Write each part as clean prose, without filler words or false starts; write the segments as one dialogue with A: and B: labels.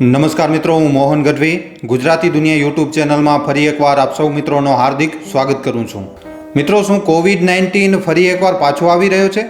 A: નમસ્કાર મિત્રો, હું મોહન ગઢવી ગુજરાતી દુનિયા યુટ્યુબ ચેનલમાં ફરી એકવાર આપ સૌ મિત્રોનો હાર્દિક સ્વાગત કરું છું. મિત્રો, શું કોવિડ-19 ફરી એકવાર પાછો આવી રહ્યો છે?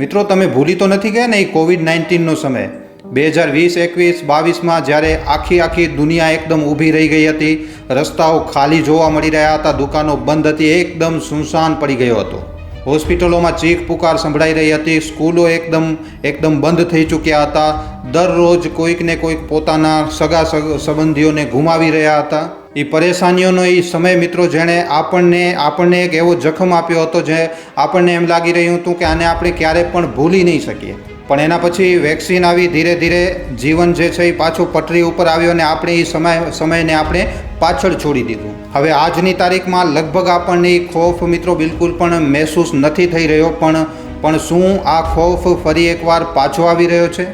A: મિત્રો, તમે ભૂલી તો નથી ગયા ને એ કોવિડ-19નો સમય 2020, 21, 22માં જ્યારે આખી દુનિયા એકદમ ઊભી રહી ગઈ હતી, રસ્તાઓ ખાલી જોવા મળી રહ્યા હતા, દુકાનો બંધ હતી, એકદમ સુનસાન પડી ગયો હતો. હોસ્પિટલોમાં ચીખ પુકાર સંભળાઈ રહી હતી, સ્કૂલો એકદમ બંધ થઈ ચૂક્યા હતા. દરરોજ કોઈક ને કોઈક પોતાના સગા સંબંધીઓને ગુમાવી રહ્યા હતા. એ પરેશાનીઓનો એ સમય મિત્રો જેણે આપણને એક એવો જખમ આપ્યો હતો જે આપણને એમ લાગી રહ્યું હતું કે આને આપણે ક્યારે પણ ભૂલી નહીં શકીએ. પણ એના પછી વેક્સિન આવી, ધીરે ધીરે જીવન જે છે એ પાછું પટરી ઉપર આવ્યો અને આપણે એ સમયને આપણે પાછળ છોડી દીધું. હવે આજની તારીખમાં લગભગ આપણને એ ખોફ મિત્રો બિલકુલ પણ મહેસૂસ નથી થઈ રહ્યો. પણ શું આ ખોફ ફરી એકવાર પાછો આવી રહ્યો છે?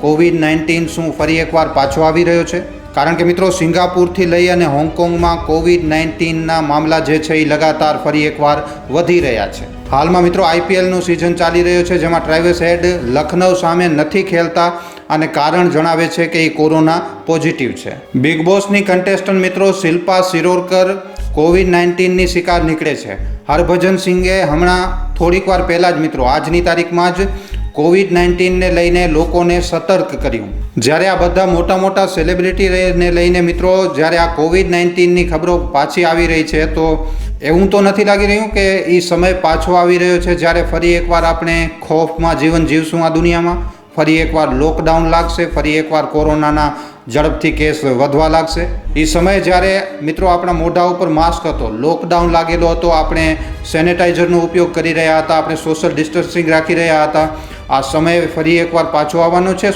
A: કોવિડ-19 શું ફરી એકવાર પાછો આવી રહ્યો છે? કારણ કે મિત્રો, સિંગાપુરથી લઈ અને હોંગકોંગમાં કોવિડ-19ના મામલા જે છે એ લગાતાર ફરી એકવાર વધી રહ્યા છે. હાલમાં મિત્રો IPLનું સિઝન ચાલી રહ્યો છે, જેમાં ટ્રેવિસ હેડ લખનઉ સામે નથી ખેલતા અને કારણ જણાવે છે કે એ કોરોના પોઝિટિવ છે. બિગ બોસની કન્ટેસ્ટન્ટ મિત્રો શિલ્પા શિરોડકર કોવિડ-19ની શિકાર નીકળે છે. હરભજન સિંઘે હમણાં થોડીક વાર પહેલાં જ મિત્રો આજની તારીખમાં જ કોવિડ-19ને લઈને લોકોને સતર્ક કર્યું. જ્યારે આ બધા મોટા સેલિબ્રિટીને લઈને મિત્રો જ્યારે આ કોવિડ-19ની ખબરો પાછી આવી રહી છે, તો એવું તો નથી લાગી રહ્યું કે એ સમય પાછો આવી રહ્યો છે જ્યારે ફરી એકવાર આપણે ખોફમાં જીવન જીવશું આ દુનિયામાં? ફરી એકવાર લોકડાઉન લાગશે, ફરી એકવાર કોરોનાના ઝડપથી કેસ વધવા લાગશે. એ સમયે જ્યારે મિત્રો આપણા મોઢા ઉપર માસ્ક હતો, લોકડાઉન લાગેલો હતો, આપણે સેનેટાઈઝરનો ઉપયોગ કરી રહ્યા હતા, આપણે સોશિયલ ડિસ્ટન્સિંગ રાખી રહ્યા હતા, આ સમય ફરી એકવાર પાછો આવવાનો છે?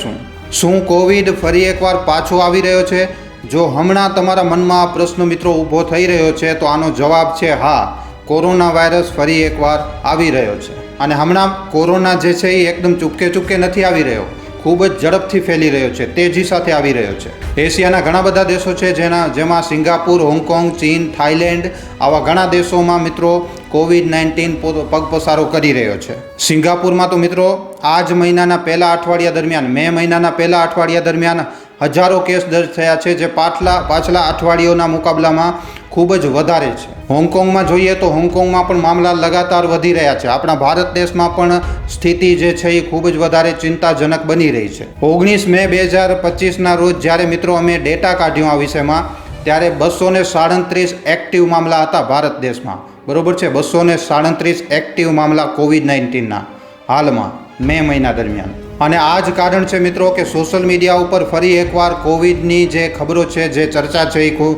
A: શું કોવિડ ફરી એકવાર પાછો આવી રહ્યો છે? જો હમણાં તમારા મનમાં આ પ્રશ્ન મિત્રો ઊભો થઈ રહ્યો છે, તો આનો જવાબ છે હા, કોરોના વાયરસ ફરી એકવાર આવી રહ્યો છે. અને હમણાં કોરોના જે છે એ એકદમ ચૂપકે નથી આવી રહ્યો, ખૂબ જ ઝડપથી ફેલી રહ્યો છે, તેજી સાથે આવી રહ્યો છે. એશિયાના ઘણા બધા દેશો છે જેમાં સિંગાપુર, હોંગકોંગ, ચીન, થાઈલેન્ડ આવા ઘણા દેશોમાં મિત્રો કોવિડ-19 પગપસારો કરી રહ્યો છે. સિંગાપુરમાં તો મિત્રો આ જ મહિનાના પહેલા અઠવાડિયા દરમિયાન, મે મહિનાના પહેલા અઠવાડિયા દરમિયાન હજારો કેસ દર્જ થયા છે, જે પાછલા અઠવાડિયાના મુકાબલામાં ખૂબ જ વધારે છે. હોંગકોંગમાં જોઈએ તો હોંગકોંગમાં પણ મામલા લગાતાર વધી રહ્યા છે. આપણા ભારત દેશમાં પણ સ્થિતિ જે છે એ ખૂબ જ વધારે ચિંતાજનક બની રહી છે. 19 મે 2025ના રોજ જ્યારે મિત્રો અમે ડેટા કાઢ્યો આ વિષયમાં, ત્યારે 237 એક્ટિવ મામલા હતા ભારત દેશમાં. બરોબર છે, 237 એક્ટિવ મામલા કોવિડ-19ના હાલમાં મે મહિના દરમિયાન. અને આ જ કારણ છે મિત્રો કે સોશિયલ મીડિયા ઉપર ફરી એકવાર કોવિડની જે ખબરો છે, જે ચર્ચા છે એ ખૂબ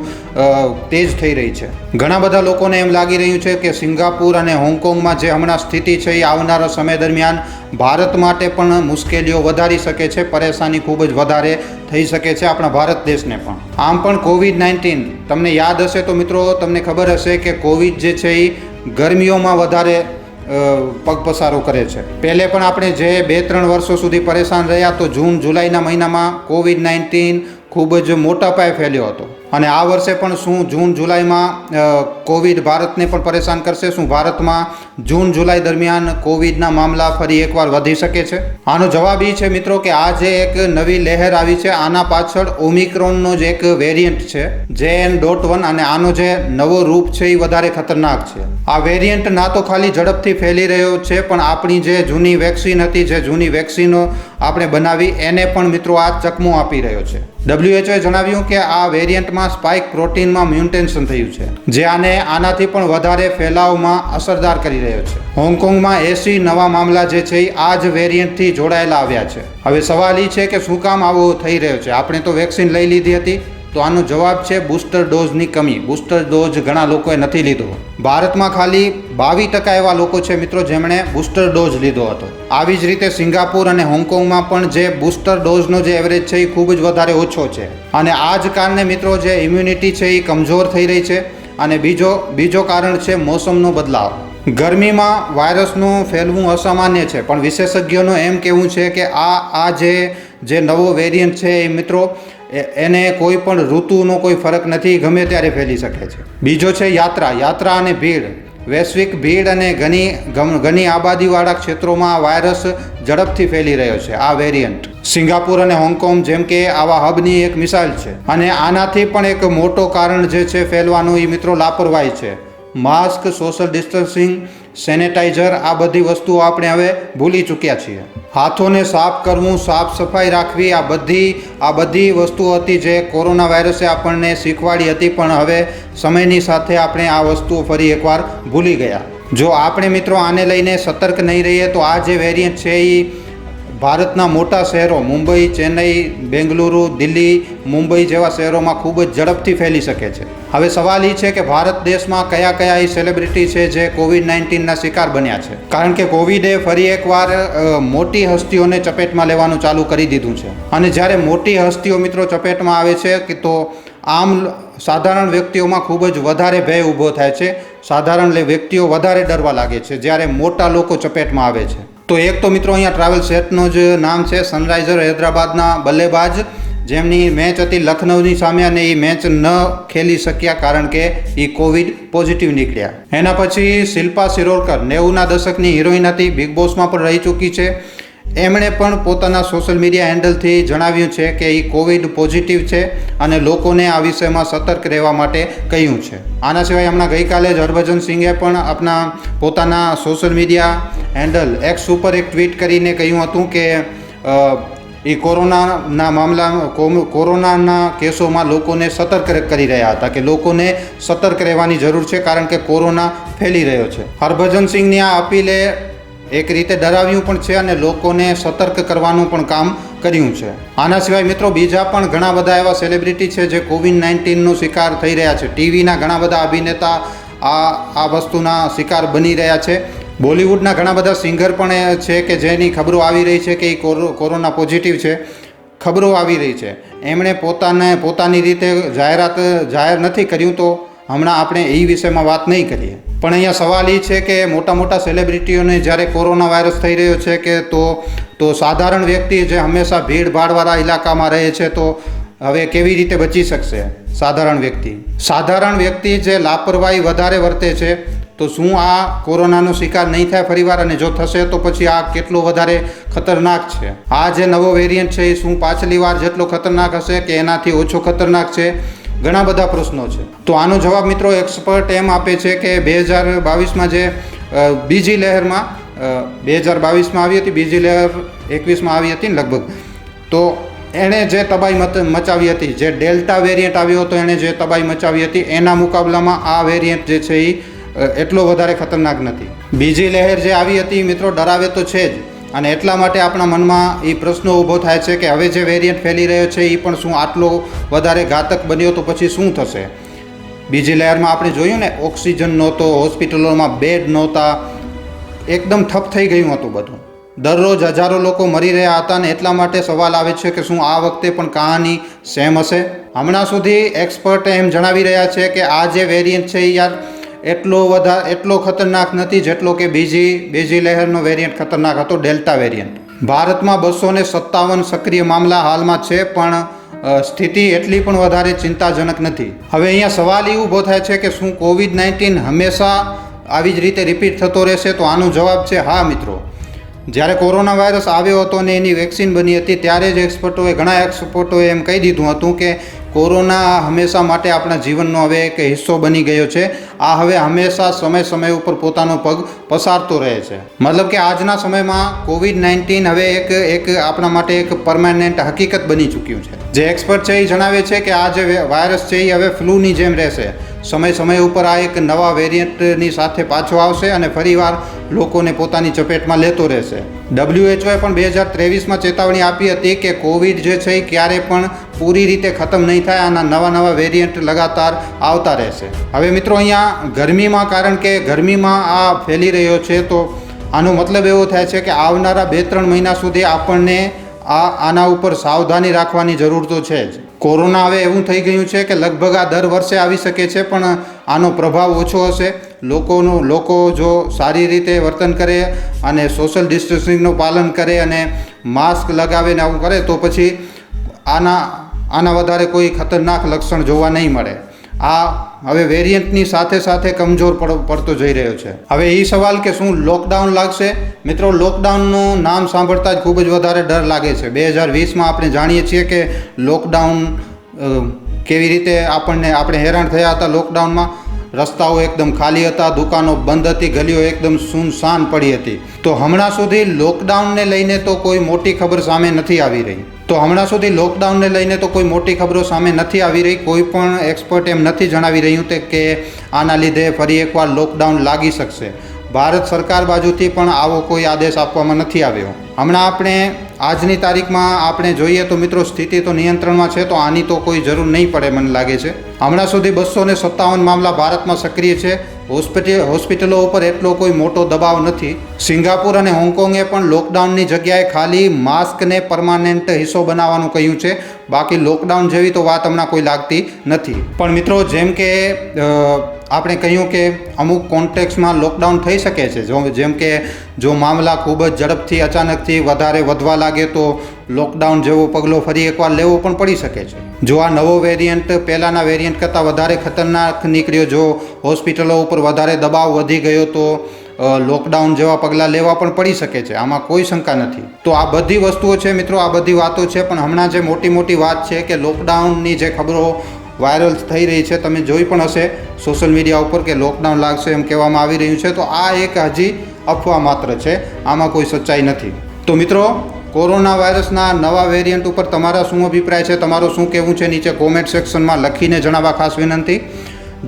A: તેજ થઈ રહી છે. ઘણા બધા લોકોને એમ લાગી રહ્યું છે કે સિંગાપુર અને હોંગકોંગમાં જે હમણાં સ્થિતિ છે એ આવનારા સમય દરમિયાન ભારત માટે પણ મુશ્કેલીઓ વધારી શકે છે, પરેશાની ખૂબ જ વધારે થઈ શકે છે આપણા ભારત દેશને પણ. આમ પણ કોવિડ-19 તમને યાદ હશે તો મિત્રો તમને ખબર હશે કે કોવિડ જે છે એ ગરમીઓમાં વધારે પગપસારો કરે છે. પહેલે પણ આપણે જે 2-3 વર્ષો સુધી પરેશાન રહ્યા, તો જૂન જુલાઈના મહિનામાં કોવિડ-19 ખૂબ જ મોટા પાયે ફેલ્યો હતો. અને આ વર્ષે પણ શું જૂન જુલાઈમાં કોવિડ ભારતને પણ પરેશાન કરશે? શું ભારતમાં જૂન જુલાઈ દરમિયાન કોવિડના મામલા ફરી એકવાર વધી શકે છે? આનો જવાબ એ છે મિત્રો કે આ જે એક નવી લહેર આવી છે, આના પાછળ ઓમિક્રોનનો જ એક વેરિયન્ટ છે, JN.1, અને આનો જે નવો રૂપ છે એ વધારે ખતરનાક છે. આ વેરિયન્ટ ના તો ખાલી ઝડપથી ફેલી રહ્યો છે, પણ આપણી જે જૂની વેક્સિન હતી, જે જૂની વેક્સિનો આપણે બનાવી, એને પણ મિત્રો આ ચકમો આપી રહ્યો છે. WHOએ જણાવ્યું કે આ વેરિયન્ટમાં સ્પાઇક પ્રોટીનમાં મ્યુટેશન થયું છે, જે આનાથી પણ વધારે ફેલાવમાં અસરદાર કરી રહ્યો છે. હોંગકોંગમાં 80 નવા મામલા જે છે એ આ જ વેરિયન્ટથી જોડાયેલા આવ્યા છે. હવે સવાલ એ છે કે શું કામ આવું થઈ રહ્યો છે? આપણે તો વેક્સિન લઈ લીધી હતી, તો આનો જવાબ છે બૂસ્ટર ડોઝની કમી. બૂસ્ટર ડોઝ ઘણા લોકોએ નથી લીધો. ભારતમાં ખાલી 22% એવા લોકો છે મિત્રો જેમણે બૂસ્ટર ડોઝ લીધો હતો. આવી જ રીતે સિંગાપુર અને હોંગકોંગમાં પણ જે બૂસ્ટર ડોઝનો જે એવરેજ છે એ ખૂબ જ વધારે ઓછો છે. અને આ જ કારણે મિત્રો જે ઇમ્યુનિટી છે એ કમજોર થઈ રહી છે. અને બીજો કારણ છે મોસમનો બદલાવ. ગરમીમાં વાયરસનું ફેલવું અસામાન્ય છે, પણ વિશેષજ્ઞોનું એમ કહેવું છે કે આ જે નવો વેરિયન્ટ છે એ મિત્રો એને કોઈ પણ ઋતુનો કોઈ ફરક નથી, ગમે ત્યારે ફેલી શકે છે. બીજો છે યાત્રા અને ભીડ. વૈશ્વિક ભીડ અને ઘણી આબાદીવાળા ક્ષેત્રોમાં આ વાયરસ ઝડપથી ફેલી રહ્યો છે. આ વેરિયન્ટ સિંગાપુર અને હોંગકોંગ જેમ કે આવા હબની એક મિસાઇલ છે. અને આનાથી પણ એક મોટો કારણ જે છે ફેલવાનું એ મિત્રો લાપરવાહી છે. માસ્ક, સોશિયલ ડિસ્ટન્સિંગ, સેનેટાઈઝર આ બધી વસ્તુઓ આપણે હવે ભૂલી ચૂક્યા છીએ. હાથોને સાફ કરવું, સાફ સફાઈ રાખવી, આ બધી વસ્તુઓ હતી જે કોરોના વાયરસે આપણને શીખવાડી હતી, પણ હવે સમયની સાથે આપણે આ વસ્તુઓ ફરી એકવાર ભૂલી ગયા. જો આપણે મિત્રો આને લઈને સતર્ક નહીં રહીએ તો આ જે વેરિયન્ટ છે એ ભારતના મોટા શહેરો મુંબઈ, ચેન્નઈ, બેંગલુરુ, દિલ્હી, મુંબઈ જેવા શહેરોમાં ખૂબ જ ઝડપથી ફેલી શકે છે. હવે સવાલ એ છે કે ભારત દેશમાં કયા એ સેલિબ્રિટી છે જે કોવિડ-19ના શિકાર બન્યા છે. કારણ કે કોવિડે ફરી એકવાર મોટી હસ્તીઓને ચપેટમાં લેવાનું ચાલુ કરી દીધું છે. અને જ્યારે મોટી હસ્તીઓ મિત્રો ચપેટમાં આવે છે કે તો આમ સાધારણ વ્યક્તિઓમાં ખૂબ જ વધારે ભય ઊભો થાય છે. સાધારણ વ્યક્તિઓ વધારે ડરવા લાગે છે જ્યારે મોટા લોકો ચપેટમાં આવે છે. તો એક તો મિત્રો અહીંયા ટ્રાવેલ સેટનું જ નામ છે સનરાઇઝર હૈદરાબાદના બલ્લેબાજ, જેમની મેચ હતી લખનૌની સામે અને એ મેચ ન ખેલી શક્યા કારણ કે એ કોવિડ પોઝિટિવ નીકળ્યા. એના પછી શિલ્પા શિરોડકર 90ના દશકની હિરોઈન હતી, બિગ બોસમાં પણ રહી ચૂકી છે. એમણે પણ પોતાના સોશિયલ મીડિયા હેન્ડલથી જણાવ્યું છે કે એ કોવિડ પોઝિટિવ છે અને લોકોને આ વિષયમાં સતર્ક રહેવા માટે કહ્યું છે. આના સિવાય હમણાં ગઈકાલે જ હરભજન સિંઘે પણ પોતાના સોશિયલ મીડિયા હેન્ડલ એક્સ ઉપર એક ટ્વીટ કરીને કહ્યું હતું કે એ કોરોનાના કેસોમાં લોકોને સતર્ક કરી રહ્યા હતા કે લોકોને સતર્ક રહેવાની જરૂર છે કારણ કે કોરોના ફેલી રહ્યો છે. હરભજન સિંઘની આ અપીલે એક રીતે ડરાવ્યું પણ છે અને લોકોને સતર્ક કરવાનું પણ કામ કર્યું છે. આના સિવાય મિત્રો બીજા પણ ઘણા બધા એવા સેલિબ્રિટી છે જે કોવિડ-19નો શિકાર થઈ રહ્યા છે. ટીવીના ઘણા બધા અભિનેતા આ વસ્તુના શિકાર બની રહ્યા છે. બોલિવૂડના ઘણા બધા સિંગર પણ છે કે જેની ખબરો આવી રહી છે કે એ કોરોના પોઝિટિવ છે. ખબરો આવી રહી છે. એમણે પોતાની રીતે જાહેર નથી કર્યું, તો હમણાં આપણે એ વિષયમાં વાત નહીં કરીએ. પણ અહીંયા સવાલ એ છે કે મોટા સેલિબ્રિટીઓને જ્યારે કોરોના વાયરસ થઈ રહ્યો છે કે તો સાધારણ વ્યક્તિ જે હંમેશા ભીડભાડવાળા ઇલાકામાં રહે છે તો હવે કેવી રીતે બચી શકશે? સાધારણ વ્યક્તિ જે લાપરવાહી વધારે વર્તે છે તો શું આ કોરોનાનો શિકાર નહીં થાય ફરીવાર? અને જો થશે તો પછી આ કેટલો વધારે ખતરનાક છે? આ જે નવો વેરિયન્ટ છે એ શું પાછલી વાર જેટલો ખતરનાક હશે કે એનાથી ઓછો ખતરનાક છે? ઘણા બધા પ્રશ્નો છે. તો આનો જવાબ મિત્રો એક્સપર્ટ એમ આપે છે કે 2022માં જે બીજી લહેરમાં 2022માં આવી હતી, બીજી લહેર 21માં આવી હતી ને લગભગ, તો એણે જે તબાહી મચાવી હતી, જે ડેલ્ટા વેરિયન્ટ આવ્યો હતો એણે જે તબાહી મચાવી હતી, એના મુકાબલામાં આ વેરિયન્ટ જે છે એ એટલો વધારે ખતરનાક નથી. બીજી લહેર જે આવી હતી મિત્રો ડરાવે તો છે જ, અને એટલા માટે આપણા મનમાં એ પ્રશ્નો ઊભો થાય છે કે હવે જે વેરિયન્ટ ફેલી રહ્યો છે એ પણ શું આટલો વધારે ઘાતક બન્યો તો પછી શું થશે? બીજી લહેરમાં આપણે જોયું ને, ઓક્સિજન નહોતો, હોસ્પિટલોમાં બેડ નહોતા, એકદમ ઠપ થઈ ગયું હતું બધું. દરરોજ હજારો લોકો મરી રહ્યા હતા અને એટલા માટે સવાલ આવે છે કે શું આ વખતે પણ કહાની સેમ હશે? હમણાં સુધી એક્સપર્ટ એમ જણાવી રહ્યા છે કે આ જે વેરિયન્ટ છે એ યાર એટલો ખતરનાક નથી જેટલો કે બીજી લહેરનો વેરિયન્ટ ખતરનાક હતો, ડેલ્ટા વેરિયન્ટ. ભારતમાં 257 સક્રિય મામલા હાલમાં છે, પણ સ્થિતિ એટલી પણ વધારે ચિંતાજનક નથી. હવે અહીંયા સવાલ એ ઊભો થાય છે કે શું કોવિડ-19 હંમેશા આવી જ રીતે રિપીટ થતો રહેશે? તો આનો જવાબ છે હા મિત્રો. જ્યારે કોરોના વાયરસ આવ્યો હતો અને એની વેક્સિન બની હતી ત્યારે જ ઘણા એક્સપર્ટોએ એમ કહી દીધું હતું કે કોરોના હંમેશા માટે આપણા જીવનનો હવે એક હિસ્સો બની ગયો છે. આ હવે હંમેશા સમય ઉપર પોતાનો પગ પસારતો રહે છે. મતલબ કે આજના સમયમાં કોવિડ-19 હવે એક આપણા માટે એક પરમાનન્ટ હકીકત બની ચૂક્યું છે. જે એક્સપર્ટ છે એ જણાવે છે કે આ જે વાયરસ છે એ હવે ફ્લૂની જેમ રહેશે. સમય ઉપર આ એક નવા વેરિયન્ટની સાથે પાછો આવશે અને ફરીવાર લોકોને પોતાની ચપેટમાં લેતો રહેશે. WHOએ પણ 2023માં ચેતવણી આપી હતી કે કોવિડ જે છે એ ક્યારે પણ પૂરી રીતે ખતમ નહીં થાય, આના નવા વેરિયન્ટ લગાતાર આવતા રહેશે. હવે મિત્રો અહીંયા ગરમીમાં, કારણ કે ગરમીમાં આ ફેલી રહ્યો છે, તો આનો મતલબ એવો થાય છે કે આવનારા 2-3 મહિના સુધી આપણને આના ઉપર સાવધાની રાખવાની જરૂર તો છે જ. કોરોના હવે એવું થઈ ગયું છે કે લગભગ આ દર વર્ષે આવી શકે છે, પણ આનો પ્રભાવ ઓછો હશે. લોકો જો સારી રીતે વર્તન કરે અને સોશિયલ ડિસ્ટન્સિંગનું પાલન કરે અને માસ્ક લગાવે ને આવું કરે તો પછી આના વધારે કોઈ ખતરનાક લક્ષણ જોવા નહીં મળે. આ હવે વેરિયન્ટની સાથે સાથે કમજોર પડતો જઈ રહ્યો છે. હવે એ સવાલ કે શું લોકડાઉન લાગશે? મિત્રો, લોકડાઉનનું નામ સાંભળતા જ ખૂબ જ વધારે ડર લાગે છે. 2020માં આપણે જાણીએ છીએ કે લોકડાઉન કેવી રીતે આપણે હેરાન થયા હતા. લોકડાઉનમાં રસ્તાઓ એકદમ ખાલી હતા, દુકાનો બંધ હતી, ગલીઓ એકદમ સુનસાન પડી હતી. તો હમણાં સુધી લોકડાઉનને લઈને તો કોઈ મોટી ખબર સામે નથી આવી રહી. કોઈ પણ એક્સપર્ટ એમ નથી જણાવી રહ્યું કે આના લીધે ફરી એકવાર લોકડાઉન લાગી શકશે. ભારત સરકાર બાજુથી પણ આવો કોઈ આદેશ આપવામાં નથી આવ્યો. હમણાં આપણે આજની તારીખમાં આપણે જોઈએ તો મિત્રો સ્થિતિ તો નિયંત્રણમાં છે, તો આની તો કોઈ જરૂર નહીં પડે મને લાગે છે. હમણાં સુધી 257 મામલા ભારતમાં સક્રિય છે. હોસ્પિટલો ઉપર એટલો કોઈ મોટો દબાવ નથી. સિંગાપુર અને હોંગકોંગે પણ લોકડાઉનની જગ્યાએ ખાલી માસ્કને પરમાનન્ટ હિસ્સો બનાવવાનું કહ્યું છે. બાકી લોકડાઉન જેવી તો વાત હમણાં કોઈ લાગતી નથી. પણ મિત્રો, જેમ કે આપણે કહ્યું કે અમુક કોન્ટેક્સમાં લોકડાઉન થઈ શકે છે. જેમ કે જો મામલા ખૂબ જ ઝડપથી અચાનકથી વધારે વધવા લાગે તો લોકડાઉન જેવો પગલો ફરી એકવાર લેવો પણ પડી શકે છે. જો આ નવો વેરિયન્ટ પહેલાંના વેરિયન્ટ કરતાં વધારે ખતરનાક નીકળ્યો, જો હોસ્પિટલો ઉપર વધારે દબાવ વધી ગયો તો લોકડાઉન જેવા પગલાં લેવા પણ પડી શકે છે. આમાં કોઈ શંકા નથી. તો આ બધી વસ્તુઓ છે મિત્રો, આ બધી વાતો છે. પણ હમણાં જે મોટી વાત છે કે લોકડાઉનની જે ખબરો વાયરલ થઈ રહી છે, તમે જોઈ પણ હશે સોશિયલ મીડિયા ઉપર કે લોકડાઉન લાગશે એમ કહેવામાં આવી રહ્યું છે. તો આ એક હજી અફવા માત્ર છે, આમાં કોઈ સચ્ચાઈ નથી. તો મિત્રો, કોરોના વાયરસના નવા વેરિયન્ટ ઉપર તમારા શું અભિપ્રાય છે, તમારું શું કહેવું છે, નીચે કોમેન્ટ સેક્શનમાં લખીને જણાવવા ખાસ વિનંતી.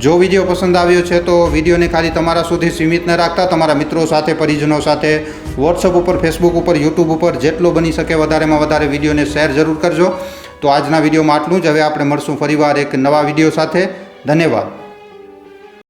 A: જો વિડીયો પસંદ આવ્યો છે તો વિડીયોને ખાલી તમારા સુધી સીમિત ન રાખતા તમારા મિત્રો સાથે, પરિજનો સાથે, વોટ્સઅપ ઉપર, ફેસબુક ઉપર, યુટ્યુબ ઉપર જેટલો બની શકે વધારેમાં વધારે વિડીયોને શેર જરૂર કરજો. તો આજના વિડીયોમાં આટલું જ. હવે આપણે મળશું ફરીવાર એક નવા વિડીયો સાથે. ધન્યવાદ.